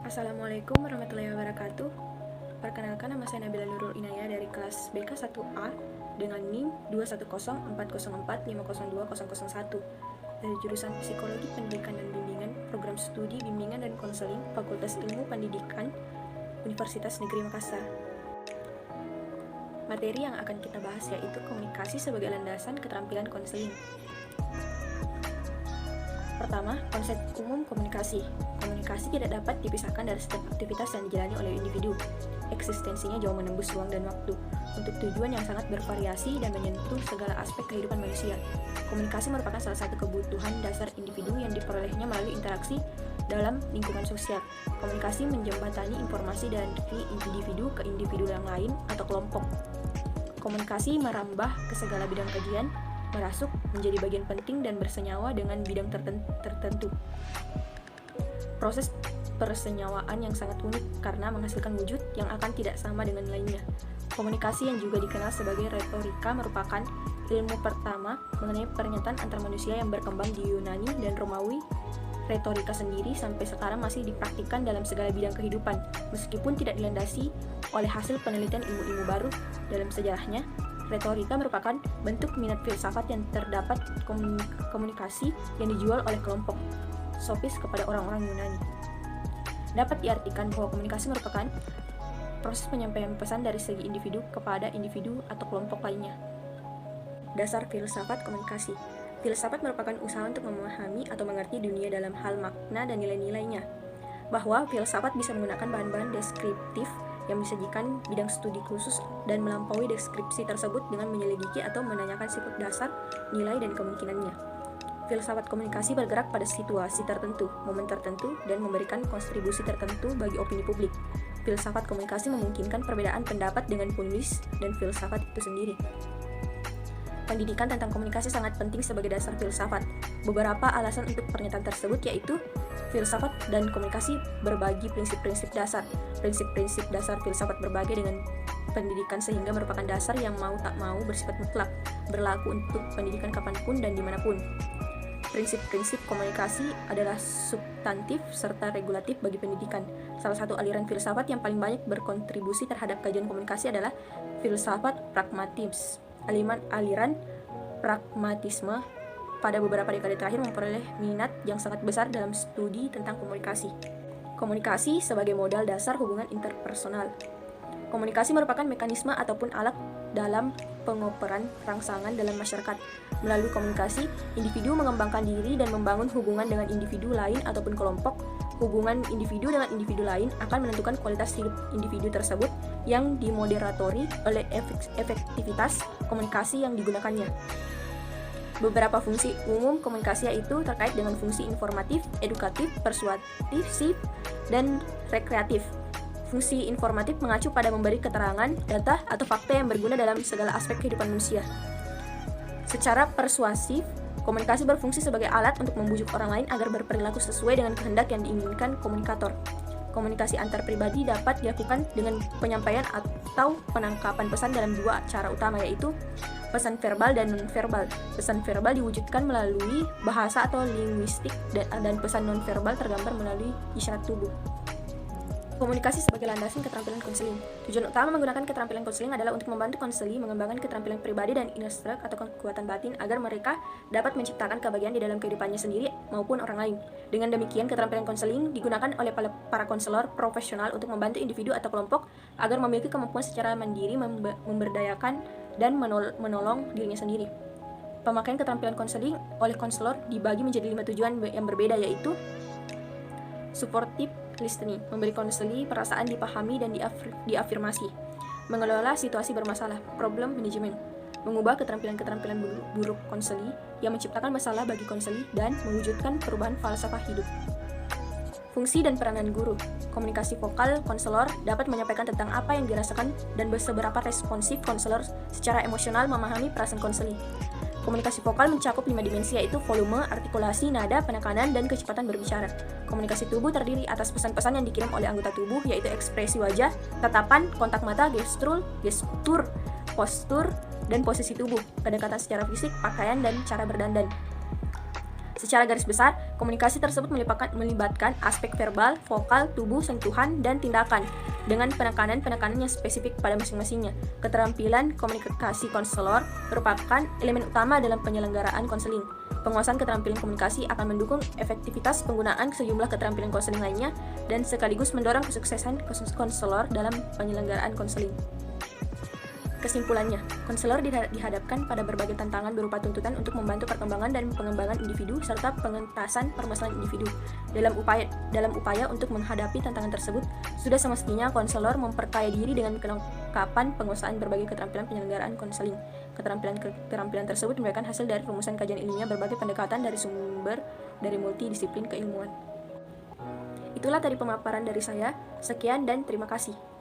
Assalamualaikum warahmatullahi wabarakatuh. Perkenalkan, nama saya Nabila Nurul Inayah dari kelas BK1A dengan NIM 2104045020001 dari jurusan Psikologi Pendidikan dan Bimbingan, Program Studi Bimbingan dan Konseling, Fakultas Ilmu Pendidikan, Universitas Negeri Makassar. Materi yang akan kita bahas yaitu komunikasi sebagai landasan keterampilan konseling. Pertama, konsep umum komunikasi. Komunikasi tidak dapat dipisahkan dari setiap aktivitas yang dijalani oleh individu. Eksistensinya jauh menembus ruang dan waktu, untuk tujuan yang sangat bervariasi dan menyentuh segala aspek kehidupan manusia. Komunikasi merupakan salah satu kebutuhan dasar individu yang diperolehnya melalui interaksi dalam lingkungan sosial. Komunikasi menjembatani informasi dari individu ke individu yang lain atau kelompok. Komunikasi merambah ke segala bidang kajian, merasuk menjadi bagian penting dan bersenyawa dengan bidang tertentu. Proses persenyawaan yang sangat unik karena menghasilkan wujud yang akan tidak sama dengan lainnya. Komunikasi yang juga dikenal sebagai retorika merupakan ilmu pertama mengenai pernyataan antar manusia yang berkembang di Yunani dan Romawi. Retorika sendiri sampai sekarang masih dipraktikkan dalam segala bidang kehidupan, meskipun tidak dilandasi oleh hasil penelitian ilmu-ilmu baru dalam sejarahnya. Retorika merupakan bentuk minat filsafat yang terdapat komunikasi yang dijual oleh kelompok sofis kepada orang-orang Yunani. Dapat diartikan bahwa komunikasi merupakan proses penyampaian pesan dari segi individu kepada individu atau kelompok lainnya. Dasar filsafat komunikasi. Filsafat merupakan usaha untuk memahami atau mengerti dunia dalam hal makna dan nilai-nilainya. Bahwa filsafat bisa menggunakan bahan-bahan deskriptif yang disajikan bidang studi khusus dan melampaui deskripsi tersebut dengan menyelidiki atau menanyakan sifat dasar, nilai, dan kemungkinannya. Filsafat komunikasi bergerak pada situasi tertentu, momen tertentu, dan memberikan kontribusi tertentu bagi opini publik. Filsafat komunikasi memungkinkan perbedaan pendapat dengan penulis dan filsafat itu sendiri. Pendidikan tentang komunikasi sangat penting sebagai dasar filsafat. Beberapa alasan untuk pernyataan tersebut yaitu filsafat dan komunikasi berbagi prinsip-prinsip dasar. Prinsip-prinsip dasar filsafat berbagi dengan pendidikan sehingga merupakan dasar yang mau tak mau bersifat mutlak, berlaku untuk pendidikan kapanpun dan dimanapun. Prinsip-prinsip komunikasi adalah substantif serta regulatif bagi pendidikan. Salah satu aliran filsafat yang paling banyak berkontribusi terhadap kajian komunikasi adalah filsafat pragmatis. Aliran pragmatisme pada beberapa dekade terakhir memperoleh minat yang sangat besar dalam studi tentang komunikasi. Komunikasi sebagai modal dasar hubungan interpersonal. Komunikasi merupakan mekanisme ataupun alat dalam pengoperan rangsangan dalam masyarakat. Melalui komunikasi, individu mengembangkan diri dan membangun hubungan dengan individu lain ataupun kelompok. Hubungan individu dengan individu lain akan menentukan kualitas hidup individu tersebut yang dimoderatori oleh efektivitas komunikasi yang digunakannya. Beberapa fungsi umum komunikasi yaitu terkait dengan fungsi informatif, edukatif, persuasif, dan rekreatif. Fungsi informatif mengacu pada memberi keterangan, data, atau fakta yang berguna dalam segala aspek kehidupan manusia. Secara persuasif, komunikasi berfungsi sebagai alat untuk membujuk orang lain agar berperilaku sesuai dengan kehendak yang diinginkan komunikator. Komunikasi antar pribadi dapat dilakukan dengan penyampaian atau penangkapan pesan dalam dua cara utama yaitu pesan verbal dan non-verbal. Pesan verbal diwujudkan melalui bahasa atau linguistik dan pesan non-verbal tergambar melalui isyarat tubuh. Komunikasi sebagai landasan keterampilan konseling. Tujuan utama menggunakan keterampilan konseling adalah untuk membantu konseli mengembangkan keterampilan pribadi dan inner strength atau kekuatan batin agar mereka dapat menciptakan kebahagiaan di dalam kehidupannya sendiri maupun orang lain. Dengan demikian, keterampilan konseling digunakan oleh para konselor profesional untuk membantu individu atau kelompok agar memiliki kemampuan secara mandiri memberdayakan dan menolong dirinya sendiri. Pemakaian keterampilan konseling oleh konselor dibagi menjadi 5 tujuan yang berbeda yaitu supportive listening, memberi konseli perasaan dipahami dan diafirmasi, mengelola situasi bermasalah, problem management, mengubah keterampilan-keterampilan buruk konseli yang menciptakan masalah bagi konseli dan mewujudkan perubahan falsafah hidup. Fungsi dan peranan guru. Komunikasi vokal konselor dapat menyampaikan tentang apa yang dirasakan dan seberapa responsif konselor secara emosional memahami perasaan konseli. Komunikasi vokal mencakup 5 dimensi yaitu volume, artikulasi, nada, penekanan, dan kecepatan berbicara. Komunikasi tubuh terdiri atas pesan-pesan yang dikirim oleh anggota tubuh yaitu ekspresi wajah, tatapan, kontak mata, gestur, postur, dan posisi tubuh, pendekatan secara fisik, pakaian, dan cara berdandan. Secara garis besar, komunikasi tersebut melibatkan aspek verbal, vokal, tubuh, sentuhan, dan tindakan dengan penekanan-penekanan yang spesifik pada masing-masingnya. Keterampilan komunikasi konselor merupakan elemen utama dalam penyelenggaraan konseling. Penguasaan keterampilan komunikasi akan mendukung efektivitas penggunaan sejumlah keterampilan konseling lainnya dan sekaligus mendorong kesuksesan konselor dalam penyelenggaraan konseling. Kesimpulannya, konselor dihadapkan pada berbagai tantangan berupa tuntutan untuk membantu perkembangan dan pengembangan individu serta pengentasan permasalahan individu. Dalam upaya untuk menghadapi tantangan tersebut, sudah semestinya konselor memperkaya diri dengan kelengkapan penguasaan berbagai keterampilan penyelenggaraan konseling. Keterampilan tersebut merupakan hasil dari rumusan kajian ilmiah berbagai pendekatan dari sumber dari multidisiplin keilmuan. Itulah tadi pemaparan dari saya. Sekian dan terima kasih.